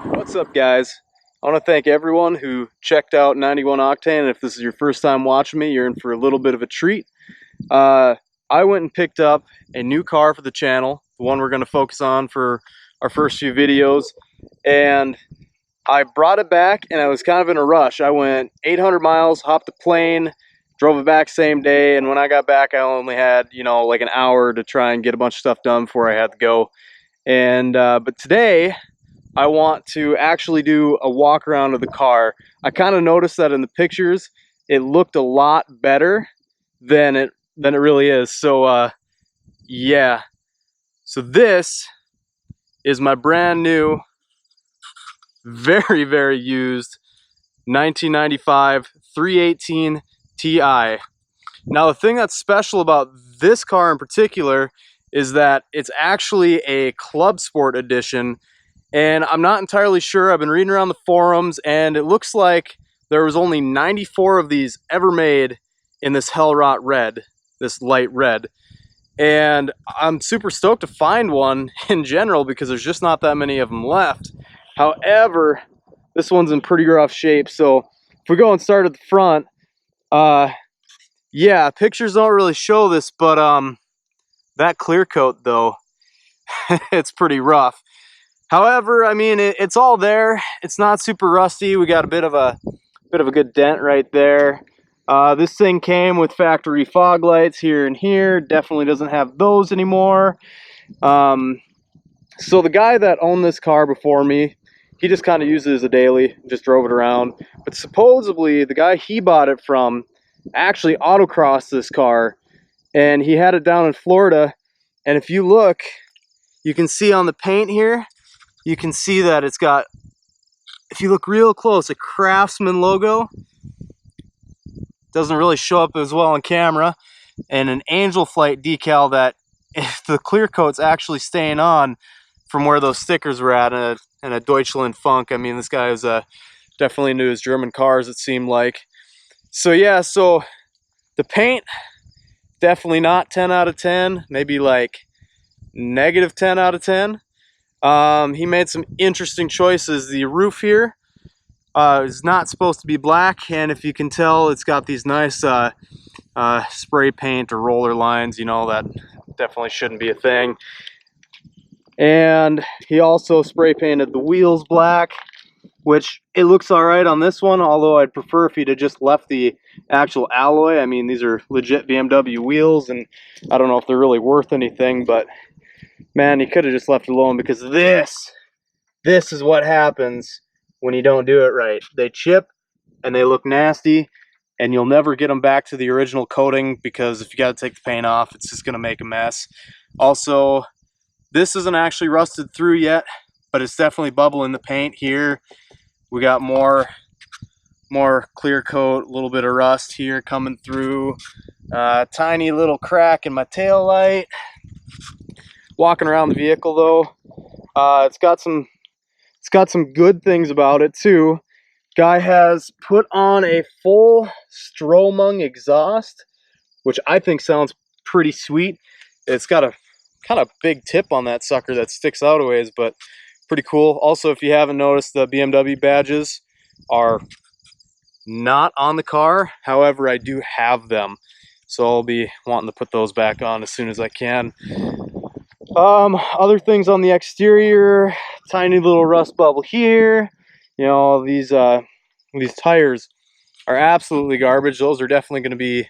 What's up, guys? I want to thank everyone who checked out 91 Octane, and if this is your first time watching me, you're in for a little bit of a treat. I went and picked up a new car for the channel, the one we're going to focus on for our first few videos, and I brought it back, and I was kind of in a rush. I went 800 miles, hopped a plane, drove it back same day, and when I got back, I only had, like an hour to try and get a bunch of stuff done before I had to go. And but today, I want to actually do a walk around of the car. I kind of noticed that in the pictures, it looked a lot better than it really is. So yeah. So this is my brand new, very used 1995 318 Ti. Now the thing that's special about this car in particular is that it's actually a Club Sport edition. And I'm not entirely sure. I've been reading around the forums, and it looks like there was only 94 of these ever made in this Hellrot red, this light red. And I'm super stoked to find one in general because there's just not that many of them left. However, this one's in pretty rough shape. So if we go and start at the front, yeah, pictures don't really show this, but that clear coat though, it's pretty rough. However, I mean, it's all there. It's not super rusty. We got a bit of a good dent right there. This thing came with factory fog lights here and here. Definitely doesn't have those anymore. So the guy that owned this car before me, he just kind of used it as a daily, just drove it around. But supposedly, the guy he bought it from actually autocrossed this car, and he had it down in Florida. And if you look, you can see on the paint here, you can see that it's got, if you look real close, a Craftsman logo. Doesn't really show up as well on camera. And an Angel Flight decal that, if the clear coat's actually staying on from where those stickers were at, and a Deutschland Funk. I mean, this guy is definitely into his German cars, it seemed like. So yeah, so the paint, definitely not 10 out of 10. Maybe like negative 10 out of 10. He made some interesting choices. The roof here is not supposed to be black, and if you can tell, it's got these nice spray paint or roller lines. You know, that definitely shouldn't be a thing. And he also spray painted the wheels black, which it looks all right on this one, although I'd prefer if he'd have just left the actual alloy. I mean, these are legit BMW wheels, and I don't know if they're really worth anything, but man, he could have just left it alone, because this is what happens when you don't do it right. They chip and they look nasty, and you'll never get them back to the original coating, because if you got to take the paint off, it's just going to make a mess. Also, this isn't actually rusted through yet, but it's definitely bubbling the paint here. We got more clear coat, a little bit of rust here coming through. Tiny little crack in my tail light. Walking around the vehicle though, it's got some good things about it too. Guy has put on a full Stromung exhaust, which I think sounds pretty sweet. It's got a kind of big tip on that sucker that sticks out a ways, but pretty cool. Also, if you haven't noticed, the BMW badges are not on the car. However, I do have them, so I'll be wanting to put those back on as soon as I can. Other things on the exterior, tiny little rust bubble here. You know, these tires are absolutely garbage. Those are definitely going to be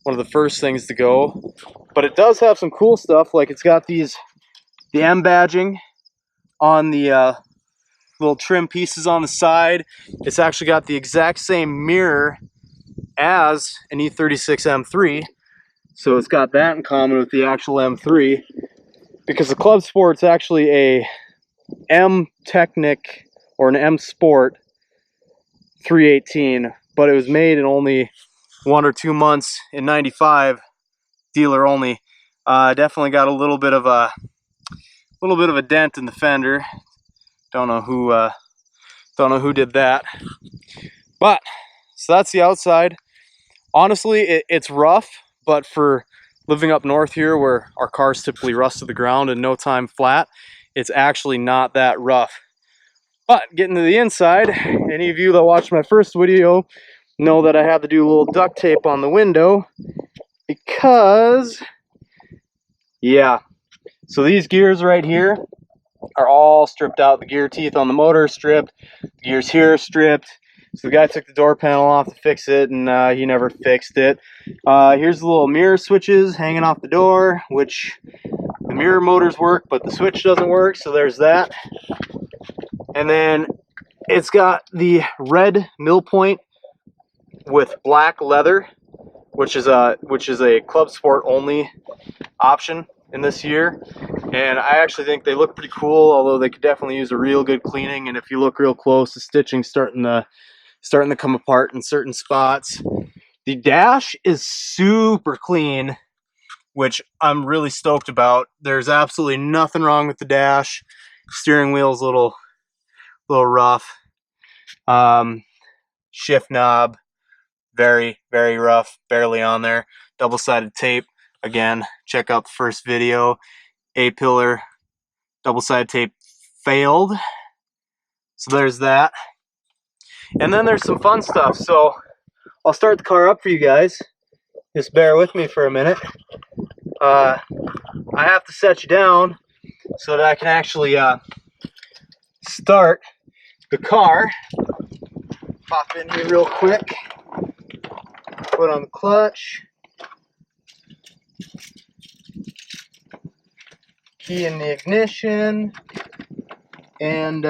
one of the first things to go. But it does have some cool stuff, like it's got the M badging on the little trim pieces on the side. It's actually got the exact same mirror as an E36 M3, so it's got that in common with the actual M3, because the Club Sport's actually a M Technic or an M Sport 318, but it was made in only 1 or 2 months in '95, dealer only. Definitely got a little bit of a dent in the fender. Don't know who did that. But so that's the outside. Honestly, it's rough, but for living up north here, where our cars typically rust to the ground in no time flat, it's actually not that rough. But getting to the inside, any of you that watched my first video know that I had to do a little duct tape on the window because, yeah, so these gears right here are all stripped out. The gear teeth on the motor are stripped, the gears here are stripped. So the guy took the door panel off to fix it, and he never fixed it. Here's the little mirror switches hanging off the door, which the mirror motors work, but the switch doesn't work, so there's that. And then it's got the red mill point with black leather, which is a Club Sport only option in this year. And I actually think they look pretty cool, although they could definitely use a real good cleaning. And if you look real close, the stitching's starting to come apart in certain spots. The dash is super clean, which I'm really stoked about. There's absolutely nothing wrong with the dash. Steering wheel's a little rough. Shift knob, very, very rough, barely on there. Double-sided tape, again, check out the first video. A-pillar, double-sided tape failed. So there's that. And then there's some fun stuff. So I'll start the car up for you guys. Just bear with me for a minute. I have to set you down so that I can actually start the car. Pop in here real quick. Put on the clutch. Key in the ignition. And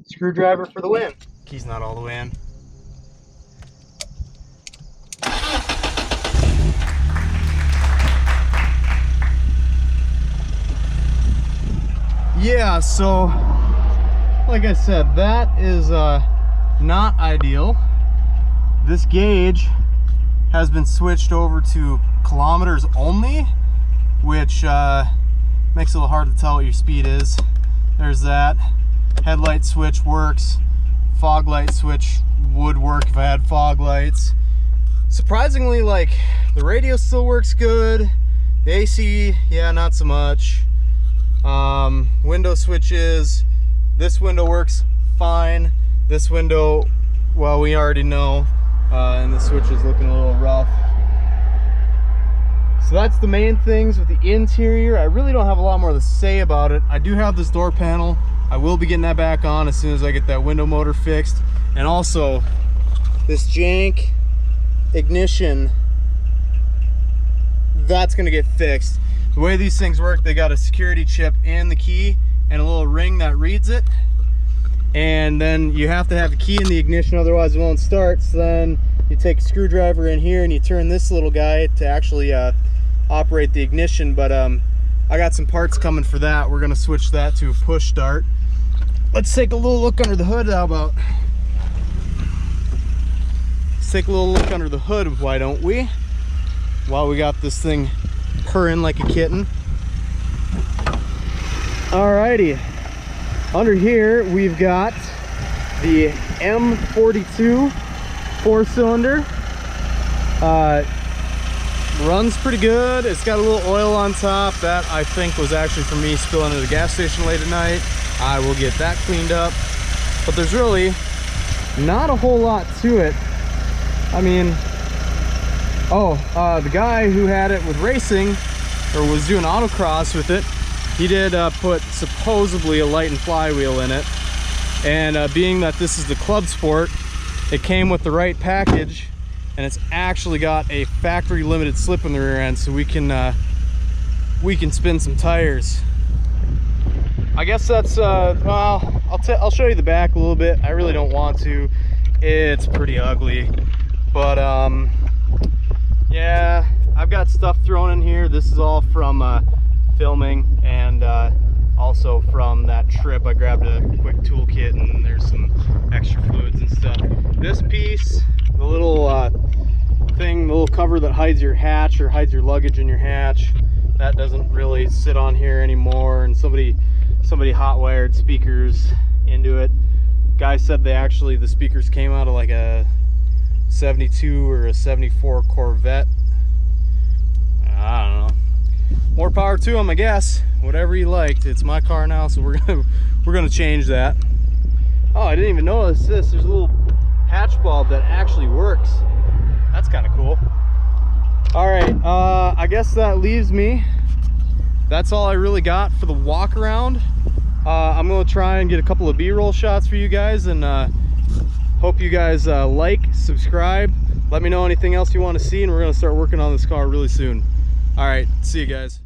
screwdriver for the win. Key's not all the way in. Yeah, so like I said, that is not ideal. This gauge has been switched over to kilometers only, which makes it a little hard to tell what your speed is. There's that. Headlight switch works. Fog light switch would work if I had fog lights. Surprisingly, like, the radio still works good. The AC, yeah, not so much. Window switches, this window works fine. This window, well, we already know, and the switch is looking a little rough. So that's the main things with the interior. I really don't have a lot more to say about it. I do have this door panel. I will be getting that back on as soon as I get that window motor fixed. And also, this jank ignition, that's gonna get fixed. The way these things work, they got a security chip in the key and a little ring that reads it. And then you have to have the key in the ignition, otherwise it won't start. So then you take a screwdriver in here and you turn this little guy to actually operate the ignition. But I got some parts coming for that. We're gonna switch that to push start. Let's take a little look under the hood. How about? Let's take a little look under the hood, why don't we? While we got this thing purring like a kitten. Alrighty. Under here we've got the M42 4-cylinder. Runs pretty good. It's got a little oil on top. That I think was actually from me spilling at a gas station late at night. I will get that cleaned up. But there's really not a whole lot to it. I mean, the guy who had it with racing, or was doing autocross with it, he did put supposedly a light and flywheel in it. And being that this is the Club Sport, it came with the right package, and it's actually got a factory limited slip in the rear end, so we can spin some tires. I guess that's well, I'll show you the back a little bit. I really don't want to. It's pretty ugly, but yeah, I've got stuff thrown in here. This is all from filming, and also from that trip I grabbed a quick toolkit, and there's some extra fluids and stuff. This piece, the little thing, the little cover that hides your hatch or hides your luggage in your hatch, that doesn't really sit on here anymore, and somebody hot wired speakers into it. Guy said the speakers came out of like a 72 or a 74 Corvette. I don't know. More power to them, I guess. whatever he liked. It's my car now, so we're gonna change that. Oh, I didn't even notice this. There's a little hatch bulb that actually works. That's kind of cool. All right, I guess that leaves me. That's all I really got for the walk around. I'm gonna try and get a couple of B-roll shots for you guys, and hope you guys like, subscribe, let me know anything else you want to see, and we're gonna start working on this car really soon. All right, see you guys.